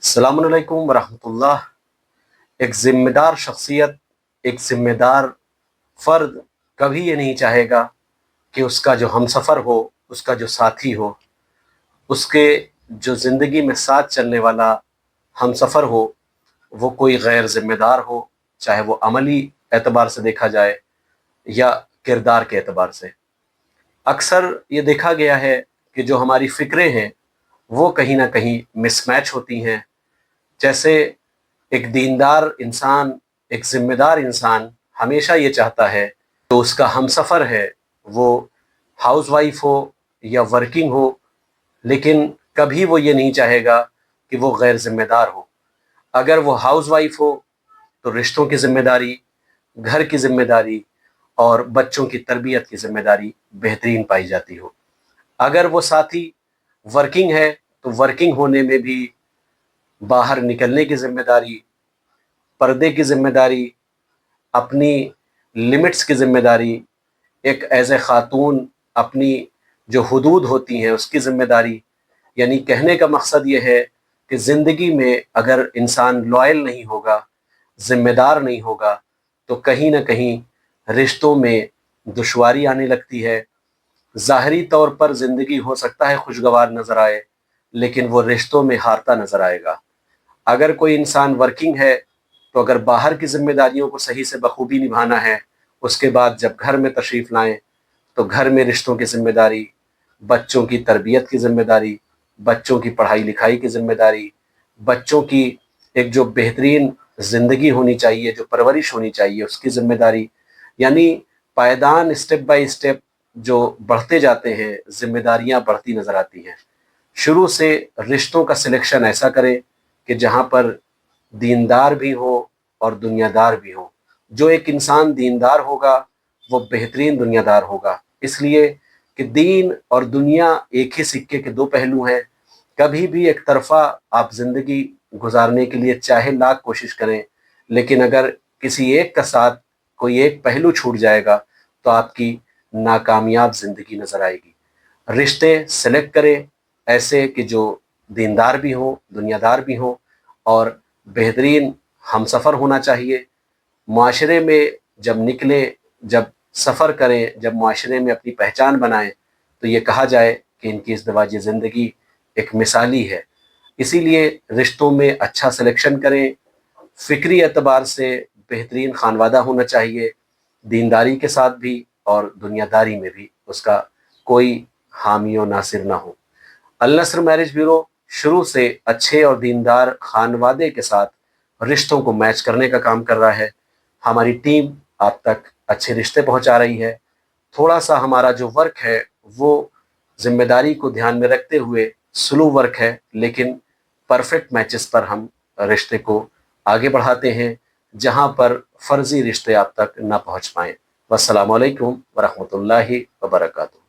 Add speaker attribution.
Speaker 1: अस्सलाम वालेकुम वरहमतुल्लाह। एक ज़िम्मेदार शख्सियत, एक ज़िम्मेदार फ़र्द कभी ये नहीं चाहेगा कि उसका जो हमसफ़र हो, उसका जो साथी हो, उसके जो ज़िंदगी में साथ चलने वाला हमसफ़र हो, वो कोई गैर ज़िम्मेदार हो, चाहे वो अमली एतबार से देखा जाए या किरदार के एतबार से। अक्सर ये देखा गया है कि जो हमारी फ़िक्रें हैं, वो कहीं न कहीं मिसमैच होती हैं। जैसे एक दीनदार इंसान, एक ज़िम्मेदार इंसान हमेशा ये चाहता है तो उसका हमसफ़र है वो हाउसवाइफ हो या वर्किंग हो, लेकिन कभी वो ये नहीं चाहेगा कि वो गैर ज़िम्मेदार हो। अगर वो हाउसवाइफ हो तो रिश्तों की ज़िम्मेदारी, घर की ज़िम्मेदारी और बच्चों की तरबियत की ज़िम्मेदारी बेहतरीन पाई जाती हो। अगर वो साथी वर्किंग है तो वर्किंग होने में भी बाहर निकलने की ज़िम्मेदारी, पर्दे की ज़िम्मेदारी, अपनी लिमिट्स की ज़िम्मेदारी, एक एज़ ए ख़ातून अपनी जो हुदूद होती हैं उसकी ज़िम्मेदारी। यानी कहने का मकसद ये है कि ज़िंदगी में अगर इंसान लॉयल नहीं होगा, ज़िम्मेदार नहीं होगा, तो कहीं न कहीं रिश्तों में दुश्वारी आने लगती है। ज़ाहरी तौर पर ज़िंदगी हो सकता है खुशगवार नज़र आए, लेकिन वो रिश्तों में हारता नज़र आएगा। अगर कोई इंसान वर्किंग है तो अगर बाहर की ज़िम्मेदारियों को सही से बखूबी निभाना है, उसके बाद जब घर में तशरीफ़ लाएँ तो घर में रिश्तों की ज़िम्मेदारी, बच्चों की तरबियत की ज़िम्मेदारी, बच्चों की पढ़ाई लिखाई की ज़िम्मेदारी, बच्चों की एक जो बेहतरीन ज़िंदगी होनी चाहिए, जो परवरिश होनी चाहिए, उसकी ज़िम्मेदारी। यानी पायदान स्टेप बाय स्टेप जो बढ़ते जाते हैं, ज़िम्मेदारियाँ बढ़ती नज़र आती हैं। शुरू से रिश्तों का सिलेक्शन ऐसा करें कि जहाँ पर दीनदार भी हो और दुनियादार भी हो। जो एक इंसान दीनदार होगा वो बेहतरीन दुनियादार होगा, इसलिए कि दीन और दुनिया एक ही सिक्के के दो पहलू हैं। कभी भी एक तरफ़ा आप ज़िंदगी गुजारने के लिए चाहे लाख कोशिश करें, लेकिन अगर किसी एक का साथ कोई एक पहलू छूट जाएगा तो आपकी नाकामयाब ज़िंदगी नज़र आएगी। रिश्ते सेलेक्ट करें ऐसे कि जो दीनदार भी हों, दुनियादार भी हों और बेहतरीन हमसफ़र होना चाहिए। मुआशरे में जब निकलें, जब सफ़र करें, जब मुआशरे में अपनी पहचान बनाएँ, तो ये कहा जाए कि इनकी इज़्दिवाजी ज़िंदगी एक मिसाली है। इसीलिए रिश्तों में अच्छा सिलेक्शन करें, फ़िक्री एतबार से बेहतरीन ख़ानवादा होना चाहिए, दीनदारी के साथ भी और दुनियादारी में भी उसका कोई हामी और नासिर ना हो। अल नस्र मैरिज ब्यूरो शुरू से अच्छे और दीनदार खानवादे के साथ रिश्तों को मैच करने का काम कर रहा है। हमारी टीम आप तक अच्छे रिश्ते पहुंचा रही है। थोड़ा सा हमारा जो वर्क है वो जिम्मेदारी को ध्यान में रखते हुए स्लो वर्क है, लेकिन परफेक्ट मैचेस पर हम रिश्ते को आगे बढ़ाते हैं जहां पर फ़र्ज़ी रिश्ते आप तक ना पहुंच पाएँ। वस्सलामु अलैकुम वरहमतुल्लाहि वबरकातुहू।